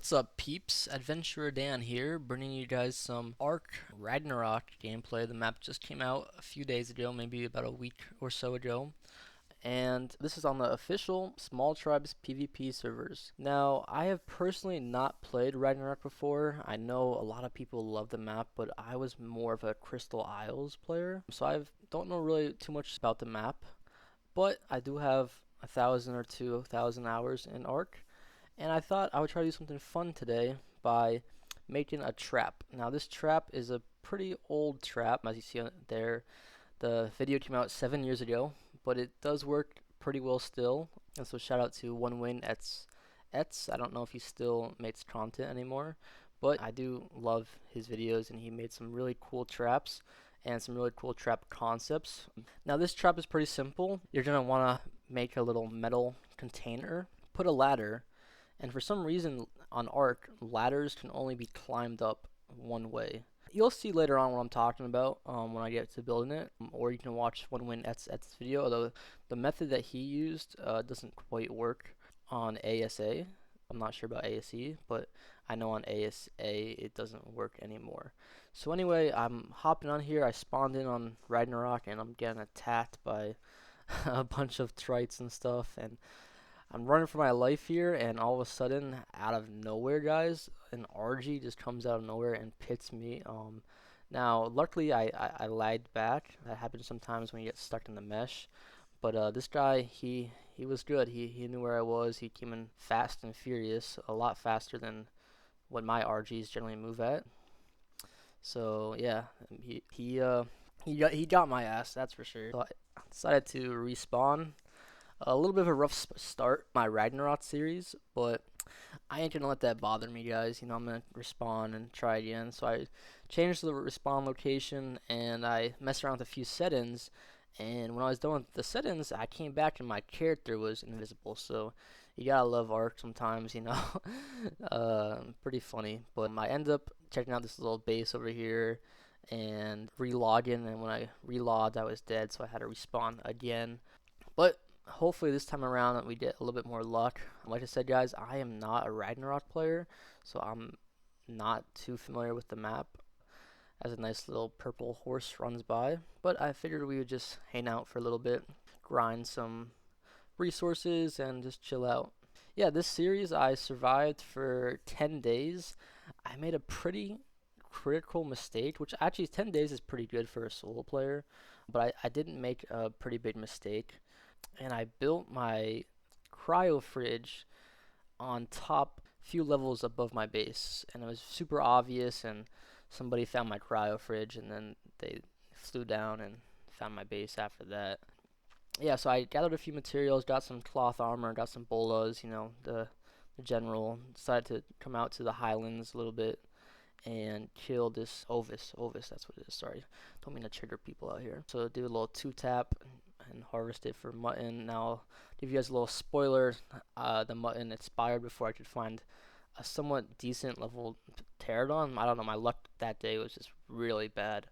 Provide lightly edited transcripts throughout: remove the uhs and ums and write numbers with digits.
What's up, peeps? Adventurer Dan here, bringing you guys some Ark Ragnarok gameplay. The map just came out a few days ago, maybe about a week or so ago. And this is on the official Small Tribes PvP servers. Now, I have personally not played Ragnarok before. I know a lot of people love the map, but I was more of a Crystal Isles player, so I don't know really too much about the map. But I do have 1,000 or 2,000 hours in Ark, and I thought I would try to do something fun today by making a trap. Now, this trap is a pretty old trap, as you see there. The video came out 7 years ago, but it does work pretty well still. And so shout out to One Win Ets. I don't know if he still makes content anymore, but I do love his videos, and he made some really cool traps and some really cool trap concepts. Now, this trap is pretty simple. You're going to want to make a little metal container, put a ladder, and for some reason on Ark, ladders can only be climbed up one way. You'll see later on what I'm talking about when I get to building it, or you can watch One Win Ets video, although the method that he used doesn't quite work on ASA. I'm not sure about ASE, but I know on ASA it doesn't work anymore. So anyway, I'm hopping on here. I spawned in on Ragnarok, and I'm getting attacked by a bunch of trites and stuff, and I'm running for my life here, and all of a sudden, out of nowhere, guys, an RG just comes out of nowhere and pits me. Now, luckily, I lagged back. That happens sometimes when you get stuck in the mesh. But this guy, he was good. He knew where I was. He came in fast and furious, a lot faster than what my RGs generally move at. So yeah, he got my ass, that's for sure. So I decided to respawn. A little bit of a rough start my Ragnarok series, but I ain't gonna let that bother me, guys. You know, I'm gonna respawn and try again. So I changed the respawn location, and I messed around with a few settings, and when I was done with the settings, I came back and my character was invisible. So you gotta love Ark sometimes, you know. Pretty funny. But I ended up checking out this little base over here and relogging, and when I relogged, I was dead, so I had to respawn again. But hopefully this time around we get a little bit more luck. Like I said, guys, I am not a Ragnarok player, so I'm not too familiar with the map. As a nice little purple horse runs by, but I figured we would just hang out for a little bit, grind some resources, and just chill out. Yeah, this series I survived for 10 days. I made a pretty critical mistake, which actually 10 days is pretty good for a solo player, but I didn't make a pretty big mistake. And I built my cryo fridge on top few levels above my base, and it was super obvious, and somebody found my cryo fridge, and then they flew down and found my base after that. Yeah, so I gathered a few materials, got some cloth armor, got some bolas, you know, the general. Decided to come out to the highlands a little bit and kill this Ovis. That's what it is, sorry. Don't mean to trigger people out here. So do a little 2-tap and harvest it for mutton. Now, I'll give you guys a little spoiler. The mutton expired before I could find a somewhat decent level pterodon. I don't know, my luck that day was just really bad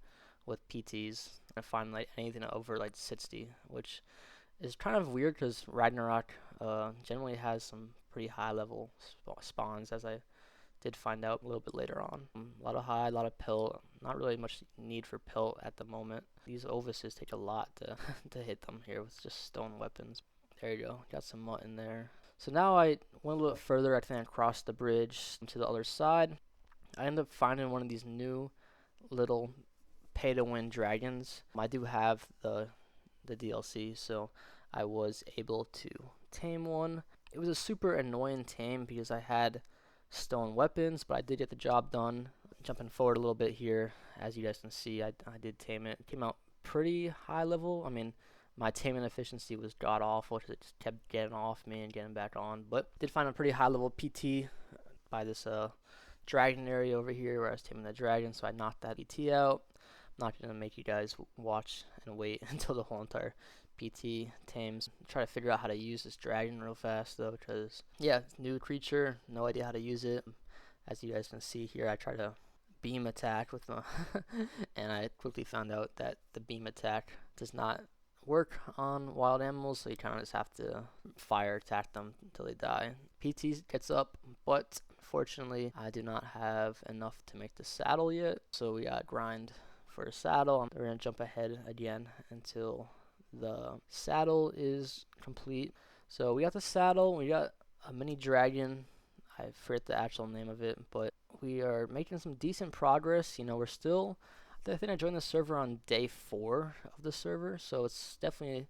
with PTs. I find like anything over like 60, which is kind of weird because Ragnarok generally has some pretty high level spawns, as I did find out a little bit later on. A lot of hide, a lot of pelt. Not really much need for pelt at the moment. These Ovises take a lot to to hit them here with just stone weapons. There you go. Got some mutton there. So now I went a little bit further. I think I crossed the bridge to the other side. I ended up finding one of these new little pay-to-win dragons. I do have the DLC, so I was able to tame one. It was a super annoying tame because I had stone weapons, but I did get the job done. Jumping forward a little bit here, as you guys can see, I did tame it. It came out pretty high level. I mean, my taming efficiency was god awful because it just kept getting off me and getting back on. But did find a pretty high level PT by this dragon area over here where I was taming the dragon, so I knocked that PT out. I'm not going to make you guys watch and wait until the whole entire PT tames. Try to figure out how to use this dragon real fast though, because yeah, new creature, no idea how to use it. As you guys can see here, I try to beam attack with them and I quickly found out that the beam attack does not work on wild animals, so you kind of just have to fire attack them until they die. PT gets up, but fortunately I do not have enough to make the saddle yet, so we got grind for a saddle. We're gonna jump ahead again until the saddle is complete. So we got the saddle, we got a mini dragon. I forget the actual name of it, but we are making some decent progress. You know, we're still, I think I joined the server on day 4 of the server, so it's definitely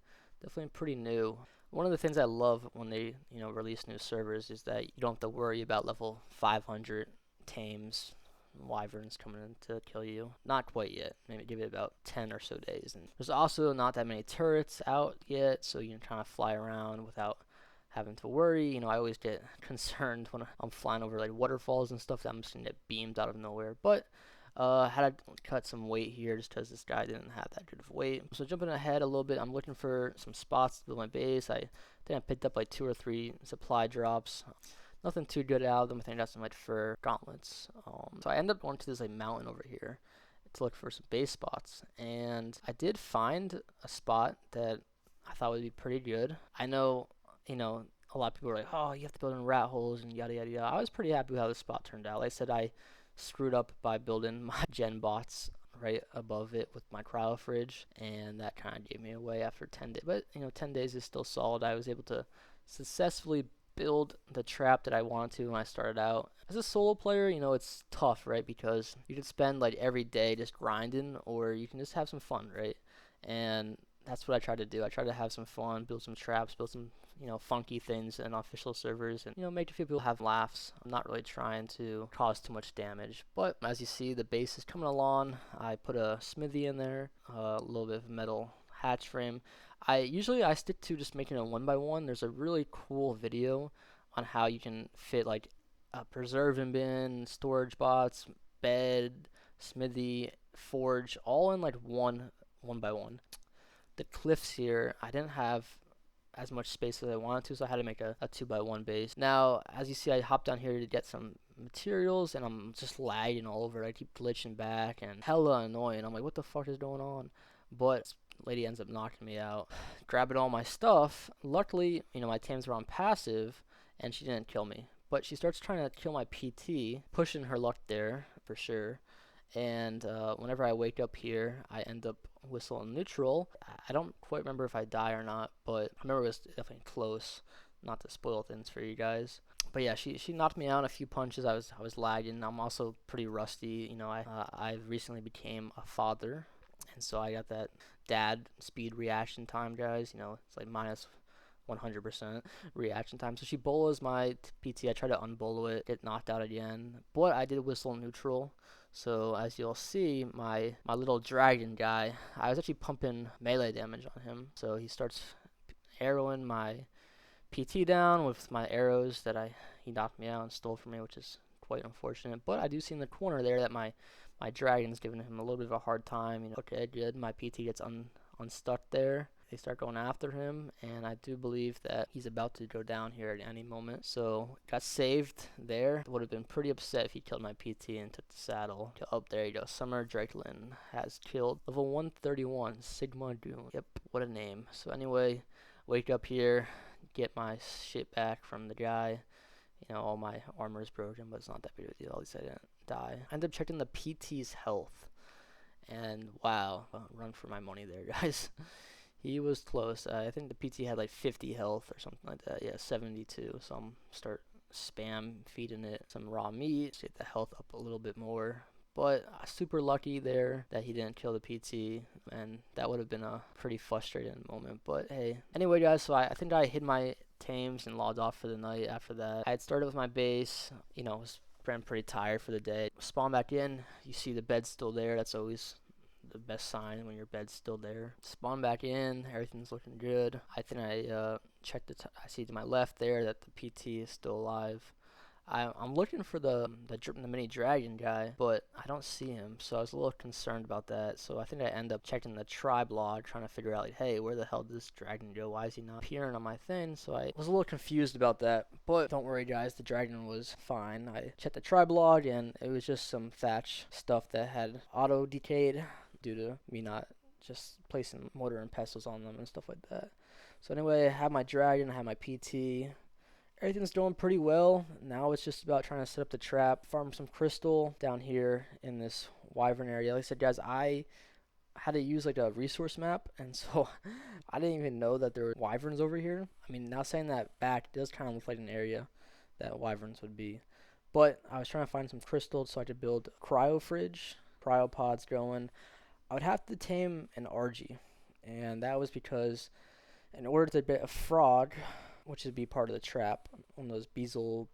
pretty new. One of the things I love when they, you know, release new servers is that you don't have to worry about level 500 tames, wyverns coming in to kill you. Not quite yet. Maybe give it about 10 or so days. And there's also not that many turrets out yet, so you can kind of fly around without having to worry. You know, I always get concerned when I'm flying over like waterfalls and stuff that I'm just gonna get beamed out of nowhere. But had to cut some weight here just because this guy didn't have that good of weight. So jumping ahead a little bit, I'm looking for some spots to build my base. I think I picked up like 2 or 3 supply drops. Nothing too good out of them. I think I got some like fur gauntlets. So I ended up going to this like mountain over here to look for some base spots, and I did find a spot that I thought would be pretty good. I know, you know, a lot of people are like, oh, you have to build in rat holes and yada yada yada. I was pretty happy with how this spot turned out. Like I said, I screwed up by building my gen bots right above it with my cryo fridge, and that kind of gave me away after 10 days. But you know, 10 days is still solid. I was able to successfully build the trap that I wanted to when I started out. As a solo player, you know, it's tough, right? Because you can spend like every day just grinding, or you can just have some fun, right? And that's what I tried to do. I tried to have some fun, build some traps, build some, you know, funky things in official servers, and, you know, make a few people have laughs. I'm not really trying to cause too much damage. But as you see, the base is coming along. I put a smithy in there, a little bit of metal hatch frame. I stick to just making a 1x1. There's a really cool video on how you can fit like a preserving bin, storage bots, bed, smithy, forge, all in like one 1x1. The cliffs here, I didn't have as much space as I wanted to, so I had to make a 2x1 base. Now, as you see, I hopped down here to get some materials, and I'm just lagging all over. I keep glitching back, and hella annoying. I'm like, what the fuck is going on? But this lady ends up knocking me out, grabbing all my stuff. Luckily, you know, my tames were on passive, and she didn't kill me. But she starts trying to kill my PT, pushing her luck there, for sure. And whenever I wake up here, I end up whistling neutral. I don't quite remember if I die or not, but I remember it was definitely close. Not to spoil things for you guys, but yeah, she knocked me out in a few punches. I was lagging. I'm also pretty rusty. You know, I recently became a father, and so I got that dad speed reaction time, guys. You know, it's like minus 100% reaction time. So she bolos my PT. I try to unbolo it, get knocked out again, but I did whistle neutral. So as you'll see, my little dragon guy, I was actually pumping melee damage on him. So he starts arrowing my PT down with my arrows that he knocked me out and stole from me, which is quite unfortunate. But I do see in the corner there that my dragon's giving him a little bit of a hard time. You know, okay, good. My PT gets unstuck there. They start going after him, and I do believe that he's about to go down here at any moment. So got saved there. Would have been pretty upset if he killed my PT and took the saddle. Oh, there you go. Summer Drakelin has killed level 131 Sigma Doom. Yep, what a name. So anyway, wake up here, get my shit back from the guy. You know, all my armor is broken, but it's not that big of a deal. At least I didn't die. I ended up checking the PT's health, and wow, run for my money there, guys. He was close. I think the PT had like 50 health or something like that. Yeah, 72. So I'm start spam feeding it some raw meat to get the health up a little bit more. But super lucky there that he didn't kill the PT, and that would have been a pretty frustrating moment. But hey, anyway, guys. So I think I hid my tames and logged off for the night. After that, I had started with my base. You know, was pretty tired for the day. Spawn back in. You see the bed's still there. That's always the best sign when your bed's still there. Spawn back in, everything's looking good. I think I checked I see to my left there that the PT is still alive. I'm looking for the mini dragon guy, but I don't see him, so I was a little concerned about that. So I think I end up checking the tribe log, trying to figure out like, hey, where the hell did this dragon go? Why is he not appearing on my thing? So I was a little confused about that, but don't worry, guys, the dragon was fine. I checked the tribe log, and it was just some thatch stuff that had auto decayed due to me not just placing mortar and pestles on them and stuff like that. So anyway, I have my dragon, I have my PT. Everything's going pretty well. Now it's just about trying to set up the trap, farm some crystal down here in this wyvern area. Like I said, guys, I had to use like a resource map, and so I didn't even know that there were wyverns over here. I mean, now saying that back, it does kind of look like an area that wyverns would be. But I was trying to find some crystal so I could build a cryo fridge, cryo pods going. I would have to tame an RG, and that was because in order to get a frog, which would be part of the trap, one of those bezel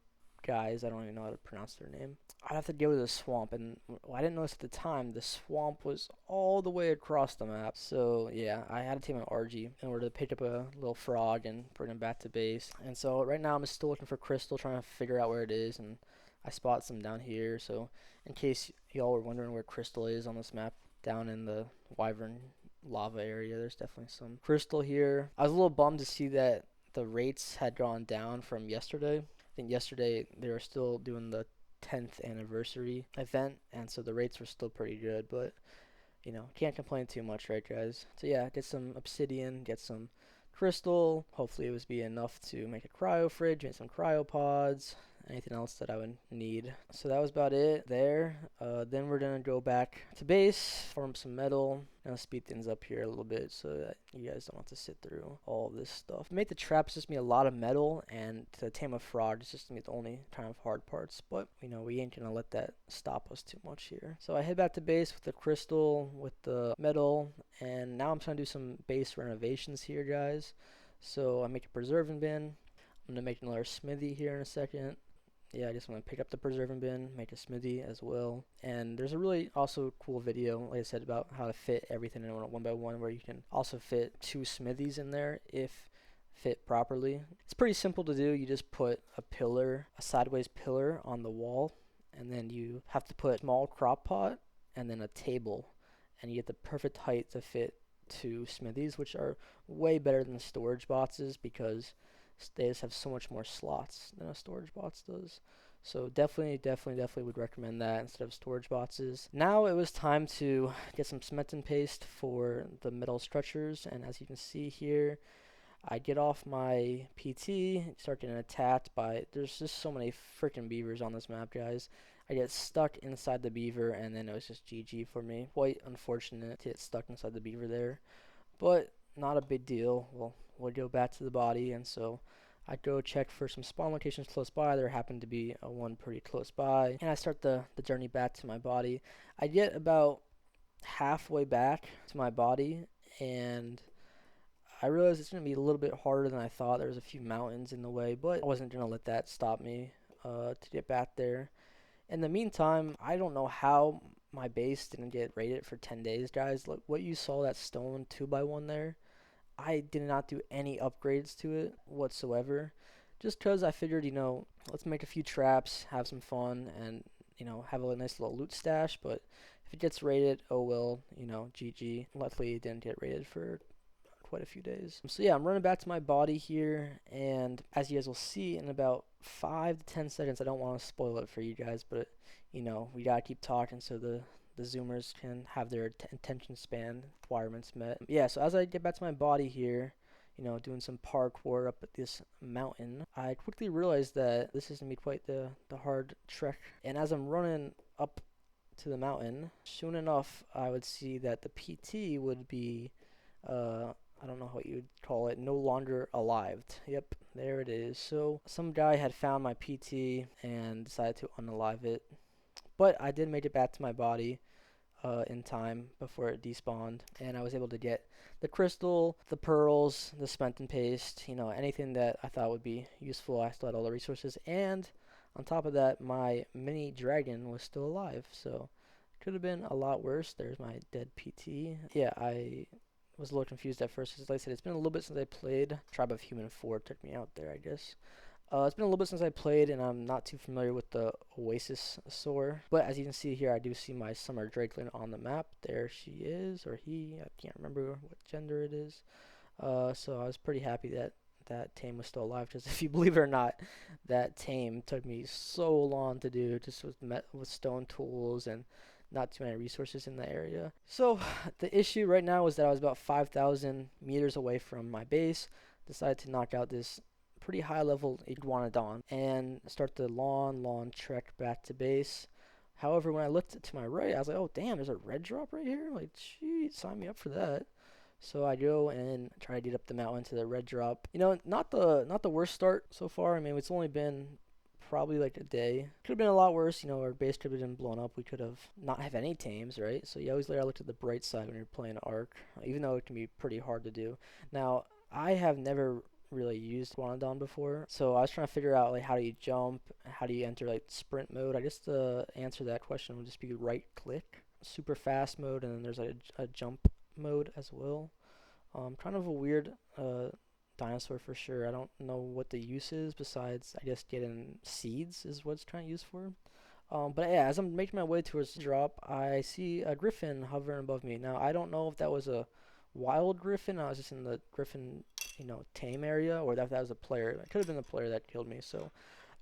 guys, I don't even know how to pronounce their name, I'd have to go to the swamp, and I didn't notice at the time, the swamp was all the way across the map. So yeah, I had to tame an RG in order to pick up a little frog and bring him back to base. And so right now I'm still looking for crystal, trying to figure out where it is, and I spot some down here. So in case y'all were wondering where crystal is on this map, down in the wyvern lava area, there's definitely some crystal here. I was a little bummed to see that the rates had gone down from yesterday. I think yesterday they were still doing the 10th anniversary event, and so the rates were still pretty good, but you know, can't complain too much, right guys? So yeah, get some obsidian, get some crystal. Hopefully it was be enough to make a cryo fridge, make some cryo pods, anything else that I would need. So that was about it there. Then we're gonna go back to base, farm some metal, and speed things up here a little bit so that you guys don't have to sit through all of this stuff. To make the traps, just me a lot of metal, and to tame a frog, it's just gonna be the only kind of hard parts. But you know, we ain't gonna let that stop us too much here. So I head back to base with the crystal, with the metal, and now I'm trying to do some base renovations here, guys. So I make a preserving bin. I'm gonna make another smithy here in a second. Yeah, I just want to pick up the preserving bin, make a smithy as well. And there's a really also cool video, like I said, about how to fit everything in one by one, where you can also fit 2 smithies in there if fit properly. It's pretty simple to do. You just put a pillar, a sideways pillar on the wall, and then you have to put a small crock pot and then a table, and you get the perfect height to fit 2 smithies, which are way better than storage boxes because they just have so much more slots than a storage box does. So definitely would recommend that instead of storage boxes. Now it was time to get some cement and paste for the metal structures, and as you can see here, I get off my PT, start getting attacked by, there's just so many freaking beavers on this map, guys. I get stuck inside the beaver, and then it was just GG for me. Quite unfortunate to get stuck inside the beaver there, but not a big deal. We'll go back to the body, and so I go check for some spawn locations close by. There happened to be one pretty close by, and I start the journey back to my body. I get about halfway back to my body, and I realized it's going to be a little bit harder than I thought. There's a few mountains in the way, but I wasn't going to let that stop me to get back there. In the meantime, I don't know how my base didn't get rated for 10 days, guys. Look, what you saw, that stone 2x1 there, I did not do any upgrades to it whatsoever, just because I figured, you know, let's make a few traps, have some fun, and, you know, have a nice little loot stash. But if it gets raided, oh well, you know, GG. Luckily it didn't get raided for quite a few days. So yeah, I'm running back to my body here, and as you guys will see in about 5 to 10 seconds, I don't want to spoil it for you guys, but, you know, we gotta keep talking so the zoomers can have their attention span requirements met. Yeah, so as I get back to my body here, you know, doing some parkour up at this mountain, I quickly realized that this is going to be quite the hard trek. And as I'm running up to the mountain, soon enough, I would see that the PT would be, I don't know what you would call it, no longer alive. Yep, there it is. So some guy had found my PT and decided to unalive it. But I did make it back to my body in time before it despawned, and I was able to get the crystal, the pearls, the cement and paste, you know, anything that I thought would be useful. I still had all the resources, and on top of that, my mini dragon was still alive, so it could have been a lot worse. There's my dead PT. Yeah, I was a little confused at first, because like I said, it's been a little bit since I played. Tribe of Human 4 took me out there, I guess. It's been a little bit since I played, and I'm not too familiar with the Oasis Soar. But as you can see here, I do see my Summer Drakeling on the map. There she is, or he. I can't remember what gender it is. So I was pretty happy that that tame was still alive, because if you believe it or not, that tame took me so long to do, just with stone tools and not too many resources in the area. So the issue right now is that I was about 5,000 meters away from my base. Decided to knock out this pretty high level iguanodon and start the long trek back to base. However, when I looked to my right, I was like, oh damn, there's a red drop right here. Like, geez, sign me up for that. So I go and try to get up the mountain to the red drop. You know, not the worst start so far. I mean, it's only been probably like a day. Could have been a lot worse. You know, our base could have been blown up. We could have not have any tames, right? So you always later look at the bright side when you're playing Ark, even though it can be pretty hard to do. Now, I have never really used Guanodon before, so I was trying to figure out like how do you jump, how do you enter like sprint mode. I guess the answer to that question would just be right click, super fast mode, and then there's like a jump mode as well. Kind of a weird dinosaur for sure. I don't know what the use is besides I guess getting seeds is what it's trying to use for. But yeah, as I'm making my way towards the drop, I see a griffin hovering above me. Now I don't know if that was a wild griffin. I was just in the griffin, tame area, or that was a player. It could have been the player that killed me. So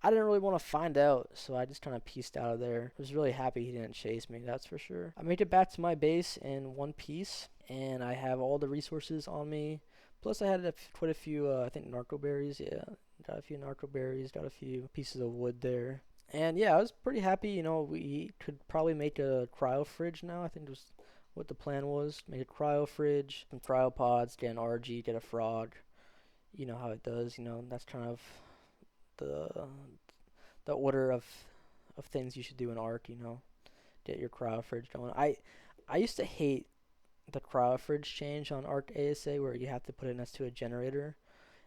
I didn't really want to find out, so I just kind of pieced out of there. I was really happy he didn't chase me, that's for sure. I made it back to my base in one piece, and I have all the resources on me. Plus, I had quite a few, I think, narco berries. Yeah, got a few narco berries, got a few pieces of wood there. And yeah, I was pretty happy. We could probably make a cryo fridge now. I think it was what the plan was. Make a cryo fridge, some cryopods, get an RG, get a frog. You know how it does. That's kind of the the order of things you should do in Ark. Get your cryo fridge going. I used to hate the cryo fridge change on Ark ASA where you have to put it next to a generator.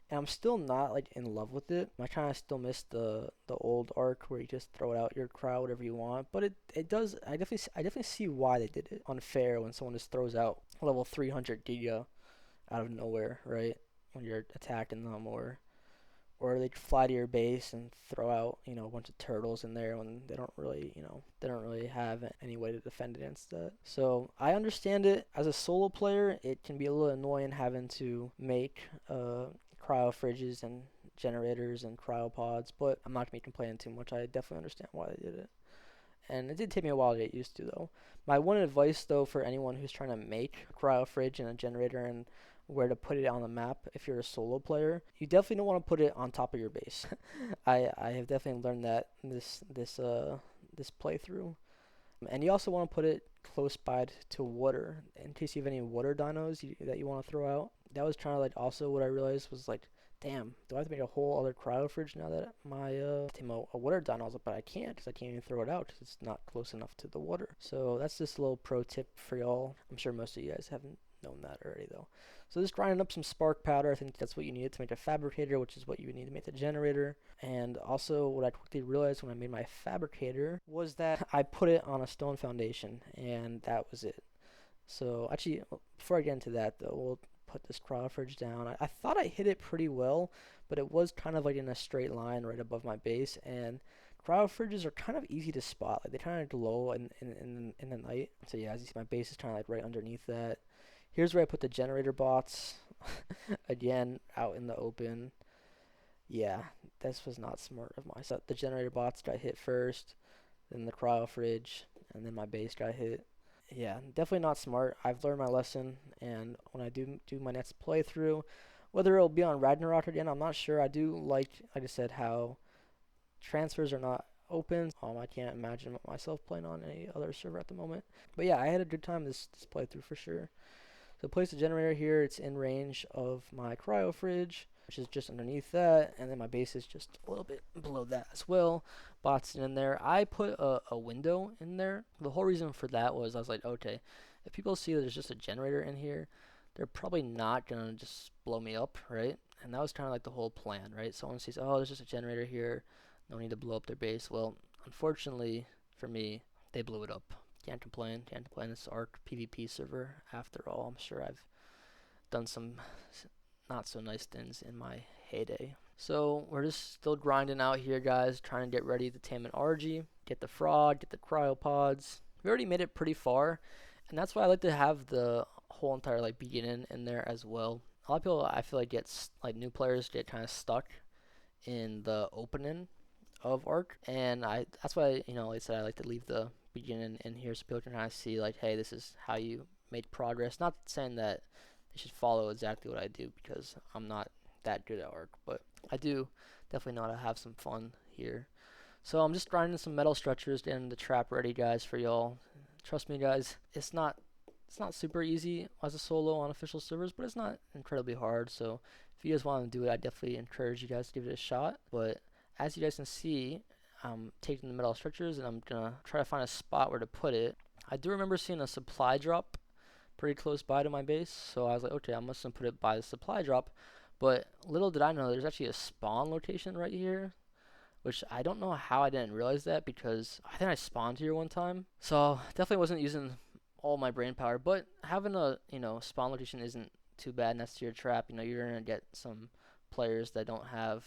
And I'm still not like in love with it. I kind of still miss the old Ark where you just throw it out your cryo whatever you want. But it does. I definitely see why they did it unfair when someone just throws out level 300 Giga out of nowhere, right? When you're attacking them, or they fly to your base and throw out a bunch of turtles in there when they don't really have any way to defend against that. So I understand it. As a solo player, it can be a little annoying having to make cryo fridges and generators and cryopods, but I'm not gonna be complaining too much. I definitely understand why they did it. And it did take me a while to get used to, though. My one advice, though, for anyone who's trying to make a cryo fridge and a generator and where to put it on the map if you're a solo player, you definitely don't want to put it on top of your base. I have definitely learned that this playthrough. And you also want to put it close by to water in case you have any water dinos that you want to throw out. That was kind of like also what I realized was like, damn, do I have to make a whole other cryo fridge now that my a water dino is up? But I can't because I can't even throw it out because it's not close enough to the water. So that's just a little pro tip for y'all. I'm sure most of you guys haven't known that already though. So just grinding up some spark powder. I think that's what you needed to make a fabricator, which is what you would need to make the generator. And also what I quickly realized when I made my fabricator was that I put it on a stone foundation, and that was it. So actually, before I get into that though, we'll put this cryo fridge down. I thought I hit it pretty well, but it was kind of like in a straight line right above my base, and cryo fridges are kind of easy to spot. Like they kind of glow in the night. So yeah, as you see, my base is kind of like right underneath that. Here's where I put the generator bots. Again, out in the open. Yeah, this was not smart of my. So the generator bots got hit first, then the cryo fridge, and then my base got hit. Yeah, definitely not smart. I've learned my lesson, and when I do my next playthrough, whether it'll be on Ragnarok again, I'm not sure. I do like I said, how transfers are not open. I can't imagine myself playing on any other server at the moment. But yeah, I had a good time this playthrough for sure. So place the generator here. It's in range of my cryo fridge, which is just underneath that, and then my base is just a little bit below that as well. Bots in there. I put a window in there. The whole reason for that was I was like, okay, if people see that there's just a generator in here, they're probably not gonna just blow me up, right? And that was kind of like the whole plan, right? Someone sees, oh, there's just a generator here, no need to blow up their base. Well, unfortunately for me, they blew it up. Can't complain. Can't complain. It's Ark PvP server after all. I'm sure I've done some not so nice things in my heyday. So we're just still grinding out here, guys, trying to get ready to tame an RG, get the frog, get the cryopods. We already made it pretty far, and that's why I like to have the whole entire like beginning in there as well. A lot of people I feel like new players get kind of stuck in the opening of Arc, and that's why, like I said, I like to leave the beginning in here so people can kind of see like, hey, this is how you made progress. Not saying that they should follow exactly what I do because I'm not that good at Arc, but I do definitely know how to have some fun here. So I'm just grinding some metal structures, getting the trap ready, guys, for y'all. Trust me, guys, it's not super easy as a solo on official servers, but it's not incredibly hard. So if you guys want to do it, I definitely encourage you guys to give it a shot. But as you guys can see, I'm taking the metal structures and I'm gonna try to find a spot where to put it. I do remember seeing a supply drop pretty close by to my base, so I was like, okay, I must have put it by the supply drop. But little did I know, there's actually a spawn location right here, which I don't know how I didn't realize that because I think I spawned here one time. So definitely wasn't using all my brain power, but having a, spawn location isn't too bad next to your trap. You're gonna get some players that don't have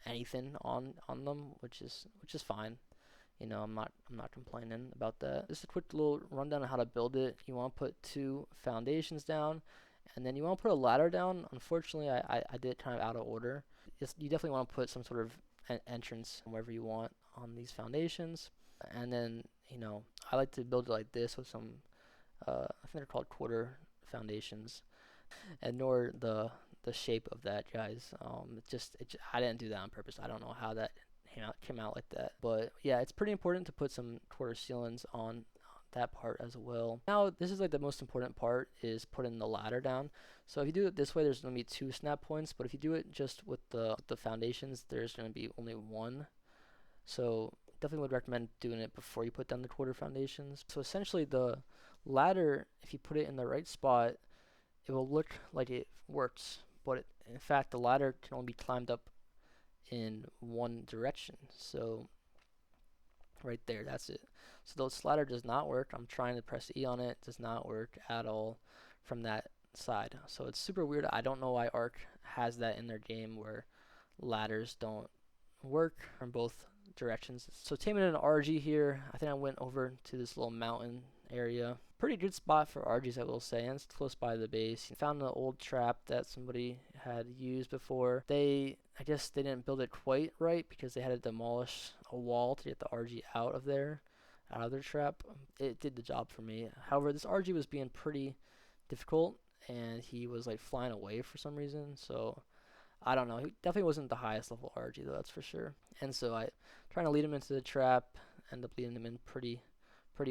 anything on them, which is fine. I'm not complaining about that. Just a quick little rundown on how to build it. You want to put 2 foundations down, and then you want to put a ladder down. Unfortunately, I did it kind of out of order. You definitely want to put some sort of entrance wherever you want on these foundations, and then I like to build it like this with some I think they're called quarter foundations. Ignore the shape of that, guys. I didn't do that on purpose. I don't know how that came out like that. But yeah, it's pretty important to put some quarter ceilings on that part as well. Now, this is like the most important part, is putting the ladder down. So if you do it this way, there's going to be 2 snap points, but if you do it just with the foundations, there's going to be only 1. So definitely would recommend doing it before you put down the quarter foundations. So essentially the ladder, if you put it in the right spot, it will look like it works, but in fact the ladder can only be climbed up in one direction. So right there, that's it. So the ladder does not work. I'm trying to press E on it. It does not work at all from that side. So it's super weird. I don't know why Arc has that in their game where ladders don't work from both directions. So taming an RG here, I think I went over to this little mountain area. Pretty good spot for RGs, I will say, and it's close by the base. Found an old trap that somebody had used before. I guess they didn't build it quite right because they had to demolish a wall to get the RG out of their trap. It did the job for me. However, this RG was being pretty difficult, and he was like flying away for some reason, so I don't know. He definitely wasn't the highest level RG though, that's for sure. And so I trying to lead him into the trap, end up leading him in pretty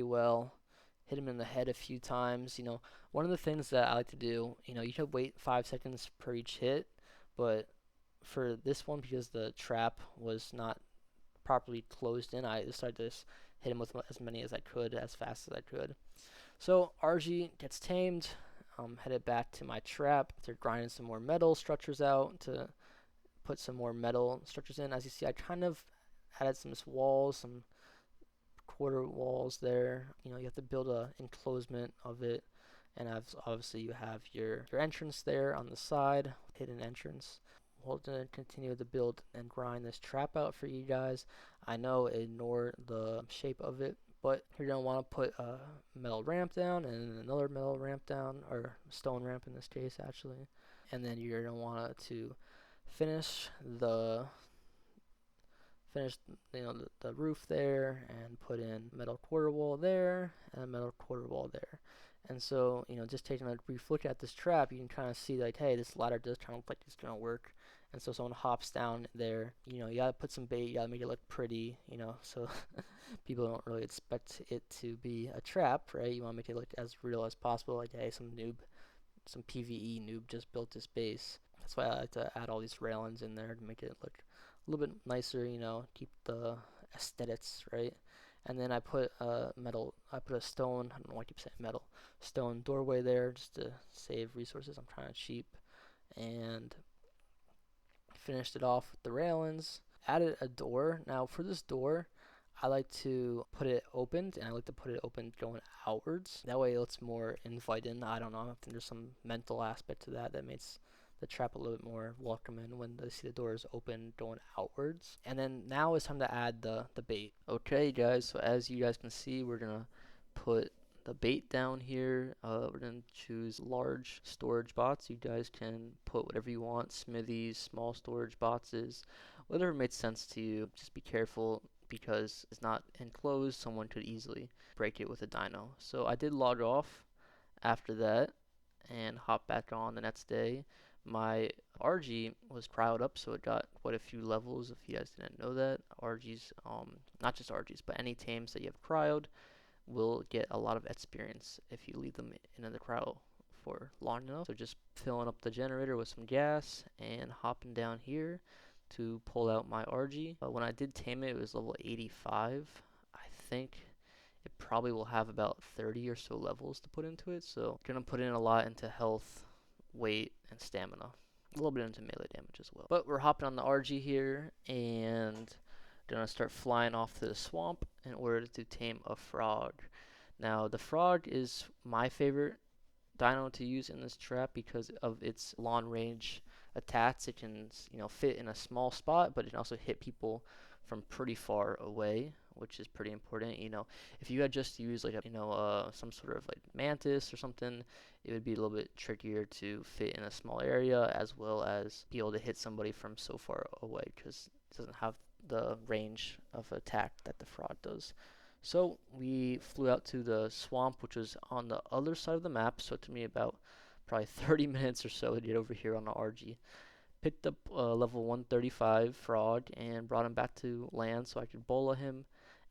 well. Hit him in the head a few times. One of the things that I like to do, you should wait 5 seconds per each hit, but for this one, because the trap was not properly closed in, I decided to just hit him with as many as I could, as fast as I could. So RG gets tamed. Headed back to my trap. They're grinding some more metal structures out to put some more metal structures in. As you see, I kind of added some walls, some quarter walls there. You have to build a enclosement of it, and obviously you have your entrance there on the side, hidden entrance. We're going to continue to build and grind this trap out for you guys. I know, ignore the shape of it, but you're going to want to put a metal ramp down and another metal ramp down, or stone ramp in this case actually, and then you're going to want to finish the roof there and put in metal quarter wall there and a metal quarter wall there. And so, just taking a brief look at this trap, you can kind of see like, hey, this ladder does kind of look like it's going to work. And so someone hops down there, you got to put some bait, you got to make it look pretty, so people don't really expect it to be a trap, right? You want to make it look as real as possible, like, hey, some PvE noob just built this base. That's why I like to add all these railings in there to make it look a little bit nicer, keep the aesthetics, right? And then I put a stone, I don't know why I keep saying metal, stone doorway there just to save resources. I'm trying to cheap. And finished it off with the railings. Added a door. Now for this door, I like to put it opened, and I like to put it open going outwards. That way it's more inviting. I don't know, I think there's some mental aspect to that makes the trap a little bit more welcoming when they see the doors open going outwards. And then now it's time to add the bait. Okay guys, so as you guys can see, we're gonna put the bait down here. We're gonna choose large storage bots. You guys can put whatever you want, smithies, small storage boxes, whatever made sense to you. Just be careful because it's not enclosed. Someone could easily break it with a dino. So I did log off after that and hop back on the next day. My RG was cryoed up, so it got quite a few levels. If you guys didn't know that, RGs, not just RGs, but any tames that you have cryoed will get a lot of experience if you leave them in the cryo for long enough. So just filling up the generator with some gas and hopping down here to pull out my RG. When I did tame it, it was level 85. I think it probably will have about 30 or so levels to put into it. So gonna put in a lot into health, weight, and stamina. A little bit into melee damage as well. But we're hopping on the RG here and gonna start flying off to the swamp in order to tame a frog. Now the frog is my favorite dino to use in this trap because of its long range attacks. It can, fit in a small spot, but it can also hit people from pretty far away, which is pretty important. If you had just used like some sort of like mantis or something, it would be a little bit trickier to fit in a small area as well as be able to hit somebody from so far away because it doesn't have the range of attack that the frog does. So we flew out to the swamp, which was on the other side of the map, so it took me about probably 30 minutes or so to get over here on the RG. Picked up level 135 frog and brought him back to land so I could bola him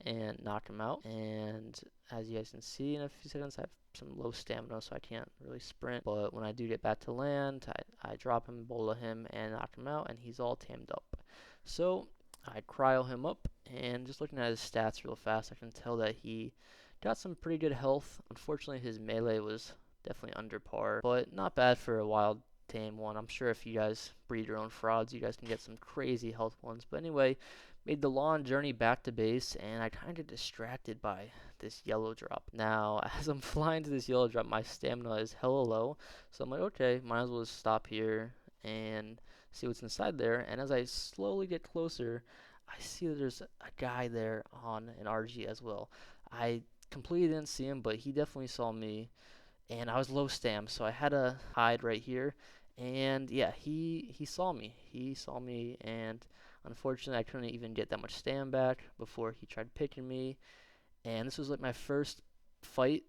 and knock him out. And as you guys can see in a few seconds, I have some low stamina, so I can't really sprint. But when I do get back to land, I drop him, bola him, and knock him out, and he's all tamed up. So I cryo him up, and just looking at his stats real fast, I can tell that he got some pretty good health. Unfortunately, his melee was definitely under par, but not bad for a wild tame one. I'm sure if you guys breed your own frauds, you guys can get some crazy health ones. But anyway, made the long journey back to base, and I kind of distracted by this yellow drop. Now, as I'm flying to this yellow drop, my stamina is hella low, so I'm like, okay, might as well just stop here and see what's inside there. And as I slowly get closer, I see that there's a guy there on an RG as well. I completely didn't see him, but he definitely saw me, and I was low stam, so I had to hide right here. And yeah, he saw me. He saw me, and unfortunately, I couldn't even get that much stam back before he tried picking me. And this was like my first fight,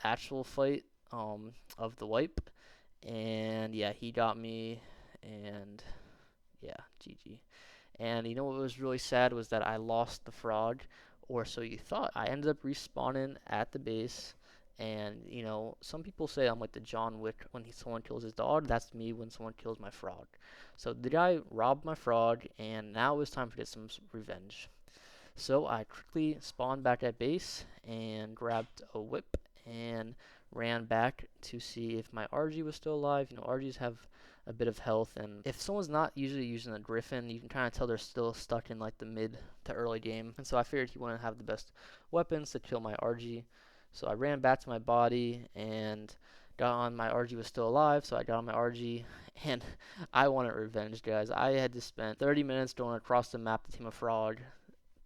actual fight, of the wipe. And yeah, he got me, and yeah, GG. And you know what was really sad was that I lost the frog, or so you thought. I ended up respawning at the base, and some people say I'm like the John Wick when someone kills his dog. That's me when someone kills my frog. So the guy robbed my frog, and now it was time to get some revenge. So I quickly spawned back at base and grabbed a whip and ran back to see if my RG was still alive. RGs have a bit of health, and if someone's not usually using a Griffin, you can kind of tell they're still stuck in like the mid to early game. And so I figured he wouldn't have the best weapons to kill my RG. So I ran back to my body and got on. My RG was still alive, so I got on my RG, and I wanted revenge, guys. I had to spend 30 minutes going across the map to tame a frog,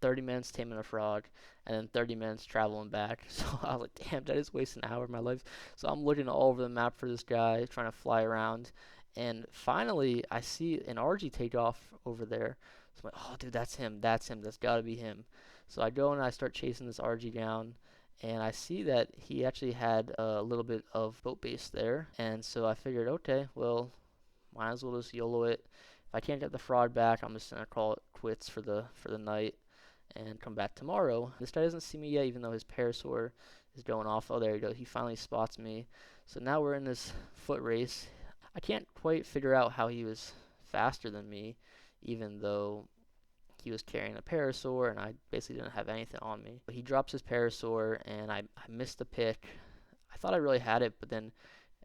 30 minutes taming a frog, and then 30 minutes traveling back. So I was like, damn, that is wasting an hour of my life. So I'm looking all over the map for this guy, trying to fly around. And finally, I see an RG take off over there. So I'm like, oh, dude, that's him. That's got to be him. So I go and I start chasing this RG down. And I see that he actually had a little bit of boat base there. And so I figured, okay, well, might as well just YOLO it. If I can't get the frog back, I'm just going to call it quits for the night and come back tomorrow. This guy doesn't see me yet, even though his parasaur is going off. Oh, there he goes. He finally spots me. So now we're in this foot race. I can't quite figure out how he was faster than me, even though he was carrying a parasaur and I basically didn't have anything on me. But he drops his parasaur and I missed the pick. I thought I really had it, but then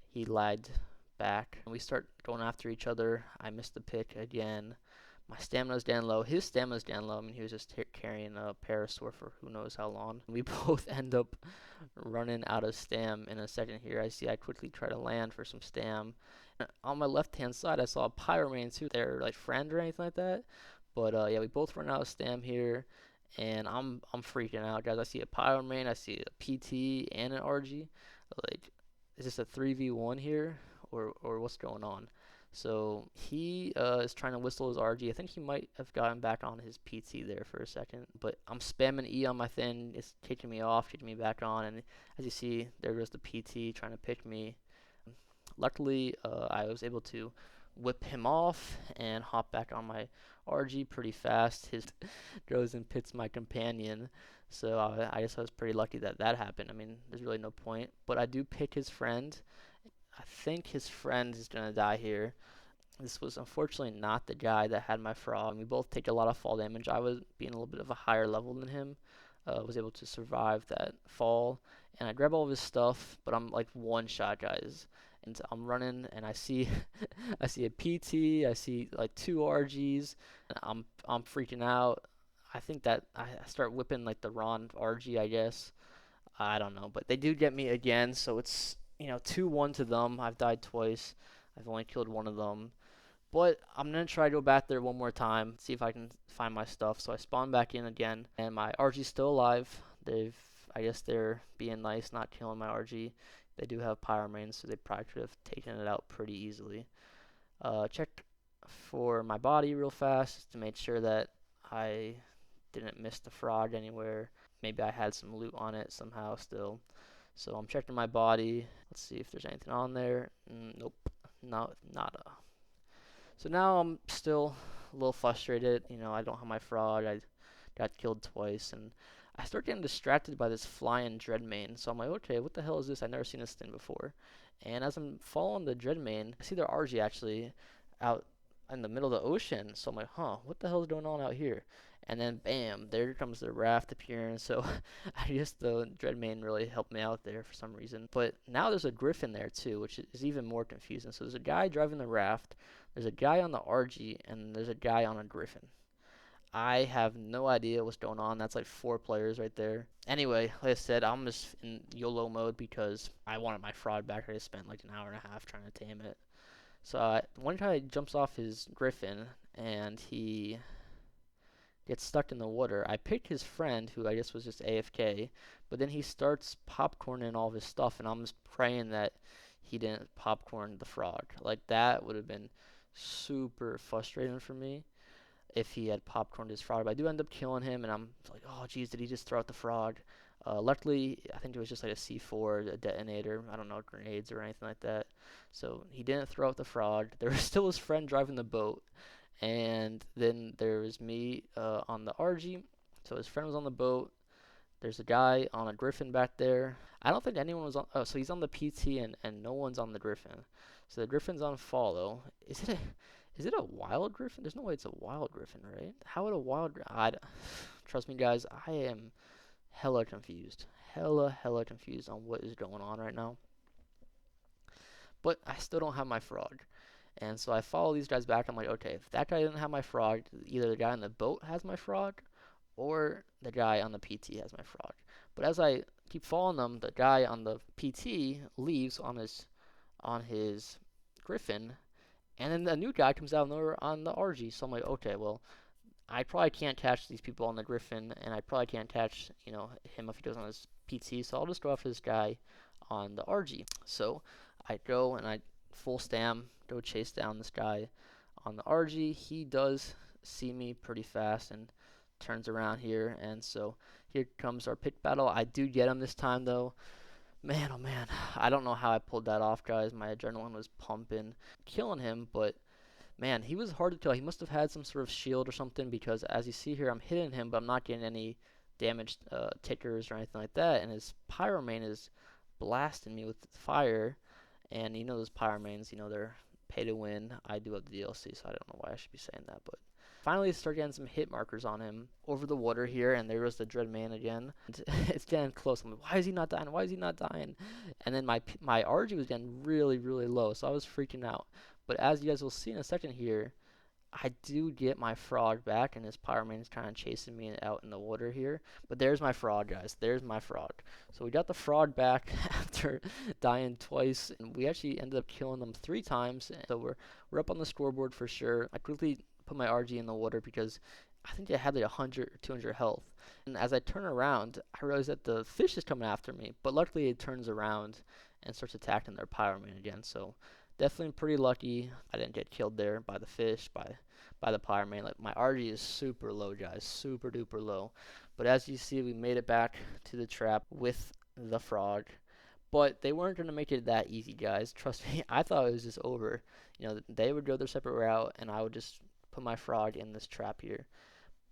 he lagged back. And we start going after each other. I missed the pick again. My stamina's down low. His stamina's down low. I mean, he was just carrying a parasaur for who knows how long. We both end up running out of stam in a second here. I quickly try to land for some stam. On my left-hand side, I saw a Pyromane too. They're like friend or anything like that. But yeah, we both run out of stam here, and I'm freaking out, guys. I see a Pyromane, I see a PT and an RG. Like, is this a 3v1 here, or what's going on? So he is trying to whistle his RG. I think he might have gotten back on his PT there for a second, but I'm spamming E on my thing. It's kicking me off, kicking me back on, and as you see, there goes the PT trying to pick me. Luckily, I was able to whip him off and hop back on my RG pretty fast. His goes and pits my companion, so I guess I was pretty lucky that that happened. I mean, there's really no point, but I do pick his friend. I think his friend is gonna die here. This was unfortunately not the guy that had my frog. We both take a lot of fall damage. I was being a little bit of a higher level than him. Was able to survive that fall, and I grab all of his stuff, but I'm like one shot, guys. And I'm running, and I see, I see a PT, I see like two RGs, and I'm freaking out. I think that I start whipping like the wrong RG, I guess. I don't know, but they do get me again, so it's 2-1 to them. I've died twice. I've only killed one of them. But I'm gonna try to go back there one more time, see if I can find my stuff. So I spawn back in again, and my RG's still alive. I guess they're being nice, not killing my RG. They do have pyromanes, so they probably could have taken it out pretty easily. Check for my body real fast to make sure that I didn't miss the frog anywhere. Maybe I had some loot on it somehow still. So I'm checking my body. Let's see if there's anything on there. Nope, no, nada. So now I'm still a little frustrated. I don't have my frog. I got killed twice, and I start getting distracted by this flying dreadmane. So I'm like, okay, what the hell is this? I've never seen this thing before. And as I'm following the dreadmane, I see their RG actually out in the middle of the ocean. So I'm like, huh, what the hell is going on out here? And then bam, there comes the raft appearing. So I guess the dreadmane really helped me out there for some reason. But now there's a griffin there too, which is even more confusing. So there's a guy driving the raft, there's a guy on the RG, and there's a guy on a griffin. I have no idea what's going on. That's like 4 players right there. Anyway, like I said, I'm just in YOLO mode because I wanted my fraud back. I just spent like an hour and a half trying to tame it. So one guy jumps off his griffin and he gets stuck in the water. I picked his friend, who I guess was just AFK, but then he starts popcorning all of his stuff, and I'm just praying that he didn't popcorn the frog. Like, that would have been super frustrating for me if he had popcorned his frog. But I do end up killing him, and I'm like, oh, geez, did he just throw out the frog? Luckily, I think it was just like a C4, a detonator. I don't know, grenades or anything like that. So he didn't throw out the frog. There was still his friend driving the boat. And then there was me on the RG. So his friend was on the boat. There's a guy on a griffin back there. I don't think anyone was on. Oh, so he's on the PT and no one's on the griffin. So the griffin's on follow. Is it a wild griffin? There's no way it's a wild griffin, right? How would a wild? Trust me, guys. I am hella confused. Hella confused on what is going on right now. But I still don't have my frog. And so I follow these guys back. I'm like, okay, if that guy didn't have my frog, either the guy on the boat has my frog, or the guy on the PT has my frog. But as I keep following them, the guy on the PT leaves on his griffin, and then the new guy comes out on the RG. So I'm like, okay, well, I probably can't catch these people on the griffin, and I probably can't catch him if he goes on his PT. So I'll just go after this guy on the RG. So I go and I full stam, go chase down this guy on the RG. He does see me pretty fast and turns around here, and so here comes our pick battle. I do get him this time though. Man, oh man, I don't know how I pulled that off, guys. My adrenaline was pumping, killing him, but man, he was hard to kill. He must have had some sort of shield or something, because as you see here, I'm hitting him, but I'm not getting any damaged tickers or anything like that, and his pyromane is blasting me with fire. And those pyromanes, they're pay to win. I do have the DLC, so I don't know why I should be saying that, but finally start getting some hit markers on him over the water here, and there goes the Dreadman again. It's getting close. I'm like, why is he not dying? Why is he not dying? And then my RG was getting really low, so I was freaking out. But as you guys will see in a second here, I do get my frog back, and his pyromane is kind of chasing me out in the water here. But there's my frog, guys. There's my frog. So we got the frog back after dying twice, and we actually ended up killing them 3 times. So we're up on the scoreboard for sure. I quickly put my RG in the water because I think it had like 100 or 200 health. And as I turn around, I realize that the fish is coming after me. But luckily it turns around and starts attacking their pyromane again. So definitely pretty lucky I didn't get killed there by the fish, by the pyromane. Like, my RG is super low, guys, super duper low. But as you see, we made it back to the trap with the frog. But they weren't going to make it that easy, guys. Trust me, I thought it was just over. You know, they would go their separate route, and I would just put my frog in this trap here.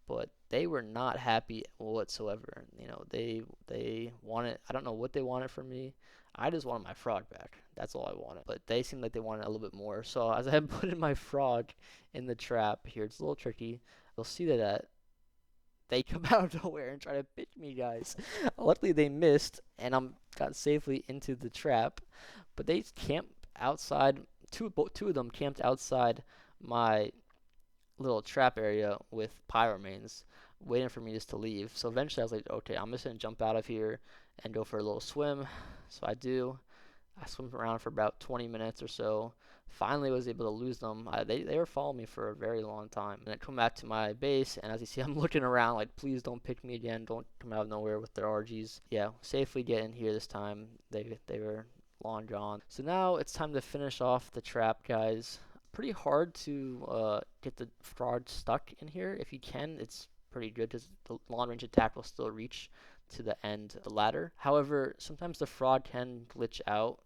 But they were not happy whatsoever. You know, they wanted, I don't know what they wanted from me. I just wanted my frog back. That's all I wanted. But they seemed like they wanted a little bit more. So as I put in my frog in the trap here, it's a little tricky. You'll see that they come out of nowhere and try to pick me, guys. Luckily they missed, and got safely into the trap. But they camped outside. Two of them camped outside my little trap area with pyromanes, waiting for me just to leave. So eventually I was like, okay, I'm just gonna jump out of here and go for a little swim. So I do. I swim around for about 20 minutes or so. Finally was able to lose them. They were following me for a very long time. And I come back to my base, and as you see, I'm looking around like, please don't pick me again. Don't come out of nowhere with their RGs. Yeah, safely get in here this time. They were long gone. So now it's time to finish off the trap, guys. Pretty hard to get the frog stuck in here. If you can, it's pretty good because the long range attack will still reach to the end of the ladder. However, sometimes the frog can glitch out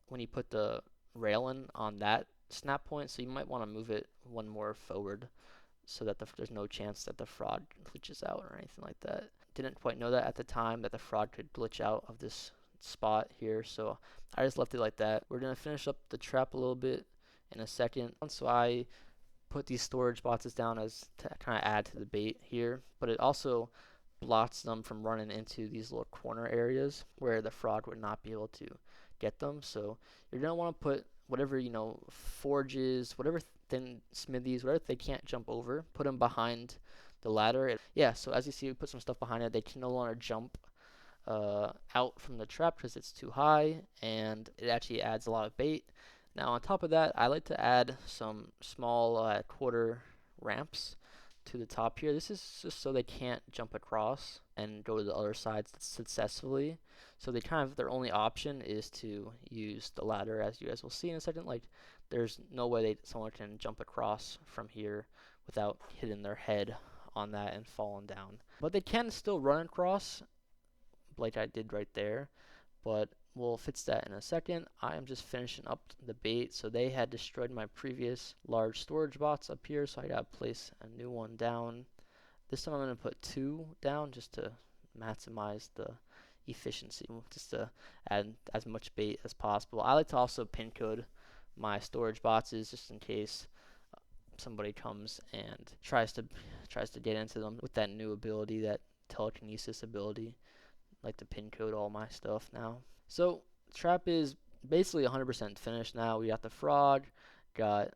when you put the railing on that snap point, so you might want to move it one more forward so that there's no chance that the frog glitches out or anything like that. Didn't quite know that at the time, that the frog could glitch out of this spot here, so I just left it like that. We're going to finish up the trap a little bit in a second. So I put these storage boxes down as to kind of add to the bait here, but it also blocks them from running into these little corner areas where the frog would not be able to get them. So you're going to want to put whatever, you know, forges, whatever thin smithies, whatever they can't jump over, put them behind the ladder. Yeah, so as you see, we put some stuff behind it. They can no longer jump out from the trap because it's too high, and it actually adds a lot of bait. Now on top of that, I like to add some small quarter ramps to the top here. This is just so they can't jump across and go to the other side successfully. So they kind of, their only option is to use the ladder, as you guys will see in a second. Like, there's no way someone can jump across from here without hitting their head on that and falling down. But they can still run across, like I did right there. But we'll fix that in a second. I am just finishing up the bait. So they had destroyed my previous large storage box up here, so I gotta place a new one down. This time I'm gonna put 2 down just to maximize the efficiency, just to add as much bait as possible. I like to also pin code my storage boxes just in case somebody comes and tries to get into them with that new ability, that telekinesis ability. I like to pin code all my stuff now. So trap is basically 100% finished now. We got the frog, got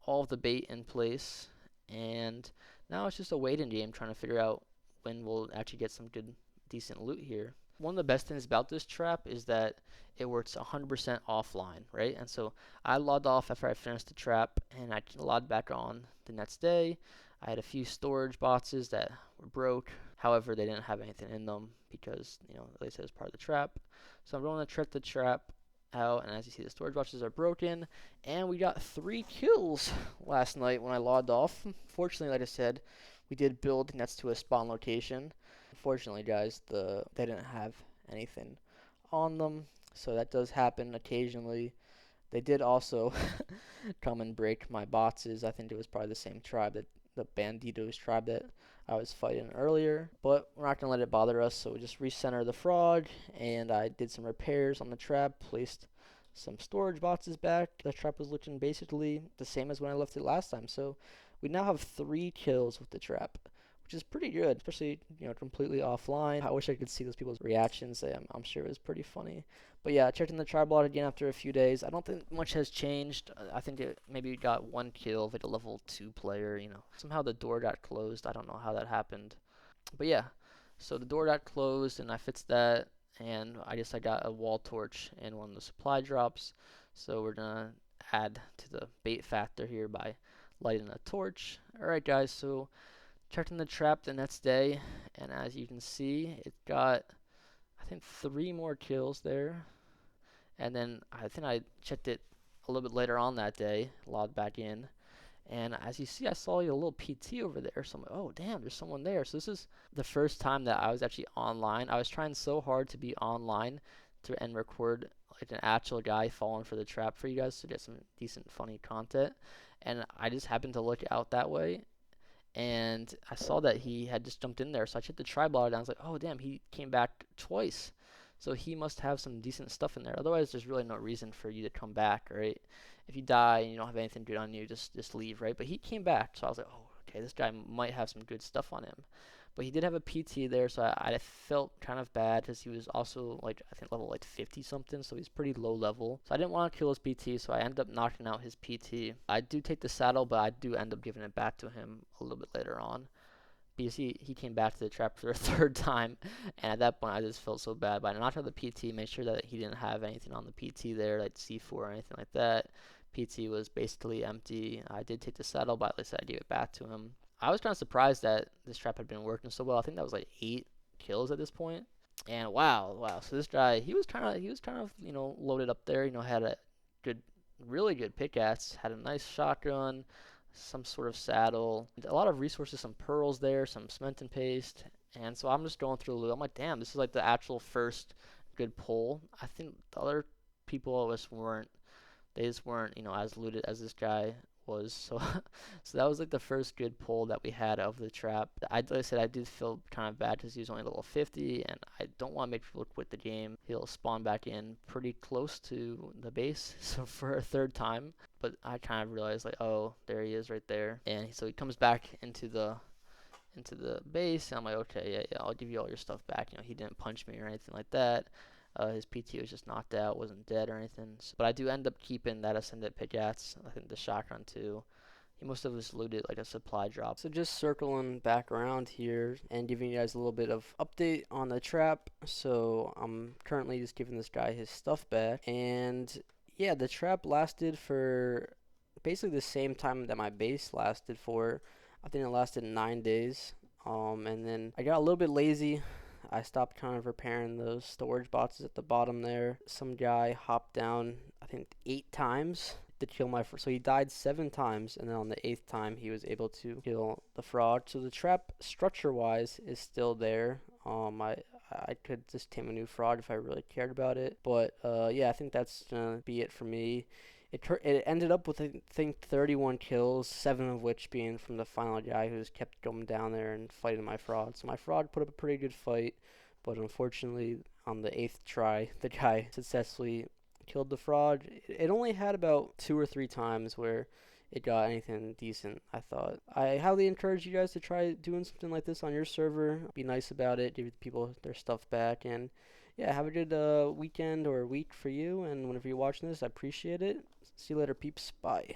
all of the bait in place, and now it's just a waiting game trying to figure out when we'll actually get some good, decent loot here. One of the best things about this trap is that it works 100% offline, right? And so I logged off after I finished the trap, and I logged back on the next day. I had a few storage boxes that were broke. However, they didn't have anything in them because, you know, they said it was part of the trap. So I'm going to check the trap out, and as you see, the storage boxes are broken, and we got 3 kills last night when I logged off. Fortunately, like I said, we did build next to a spawn location. Unfortunately, guys, they didn't have anything on them, so that does happen occasionally. They did also come and break my boxes. I think it was probably the same tribe, that the Banditos tribe that I was fighting earlier, but we're not gonna let it bother us. So we just recenter the frog, and I did some repairs on the trap, placed some storage boxes back. The trap was looking basically the same as when I left it last time. So we now have 3 kills with the trap, which is pretty good, especially, you know, completely offline. I wish I could see those people's reactions. I'm sure it was pretty funny. But yeah, I checked in the tribe log again after a few days. I don't think much has changed. I think it maybe got 1 kill of like a level 2 player, you know. Somehow the door got closed. I don't know how that happened. But yeah, so the door got closed, and I fixed that. And I guess I got a wall torch in one of the supply drops. So we're gonna add to the bait factor here by lighting a torch. Alright guys, so checked in the trap the next day, and as you can see, it got, I think, 3 more kills there. And then I think I checked it a little bit later on that day, logged back in, and as you see, I saw a little PT over there. So I'm like, oh, damn, there's someone there. So this is the first time that I was actually online. I was trying so hard to be online and record like an actual guy falling for the trap for you guys to get some decent, funny content. And I just happened to look out that way, and I saw that he had just jumped in there. So I checked the try blotter down. I was like, oh, damn, he came back twice. So he must have some decent stuff in there. Otherwise, there's really no reason for you to come back, right? If you die and you don't have anything good on you, just leave, right? But he came back, so I was like, oh, okay, this guy might have some good stuff on him. But he did have a PT there, so I felt kind of bad because he was also like I think level like 50 something, so he's pretty low level. So I didn't want to kill his PT, so I ended up knocking out his PT. I do take the saddle, but I do end up giving it back to him a little bit later on, because he came back to the trap for a third time, and at that point I just felt so bad. But I knocked out the PT, made sure that he didn't have anything on the PT there, like C4 or anything like that. PT was basically empty. I did take the saddle, but like I said, I gave it back to him. I was kind of surprised that this trap had been working so well. I think that was like 8 kills at this point. And wow. So this guy, he was kind of loaded up there. Had a good, really good pickaxe, had a nice shotgun, some sort of saddle, a lot of resources, some pearls there, some cement and paste. And so I'm just going through the loot. I'm like, damn, this is like the actual first good pull. I think the other people just weren't, they just weren't, as looted as this guy was. So, so that was like the first good pull that we had of the trap. Like I said, I did feel kind of bad because he was only level 50, and I don't want to make people quit the game. He'll spawn back in pretty close to the base, so for a third time. But I kind of realized like, oh, there he is right there, and so he comes back into the base, and I'm like, okay, yeah, I'll give you all your stuff back. He didn't punch me or anything like that. His PT was just knocked out, wasn't dead or anything. But I do end up keeping that Ascendant pickaxe. I think the shotgun too. He must have just looted like a supply drop. So just circling back around here and giving you guys a little bit of update on the trap. So I'm currently just giving this guy his stuff back. And yeah, the trap lasted for basically the same time that my base lasted for. I think it lasted 9 days. And then I got a little bit lazy. I stopped kind of repairing those storage boxes at the bottom there. Some guy hopped down, I think 8 times to kill my so he died 7 times, and then on the 8th time he was able to kill the frog. So the trap structure wise is still there. I could just tame a new frog if I really cared about it, but yeah, I think that's gonna be it for me. It ended up with, I think, 31 kills, 7 of which being from the final guy who just kept going down there and fighting my fraud. So my fraud put up a pretty good fight, but unfortunately, on the 8th try, the guy successfully killed the fraud. It only had about 2 or 3 times where it got anything decent, I thought. I highly encourage you guys to try doing something like this on your server. Be nice about it, give people their stuff back, and yeah, have a good weekend or week for you, and whenever you're watching this, I appreciate it. See you later, peeps. Bye.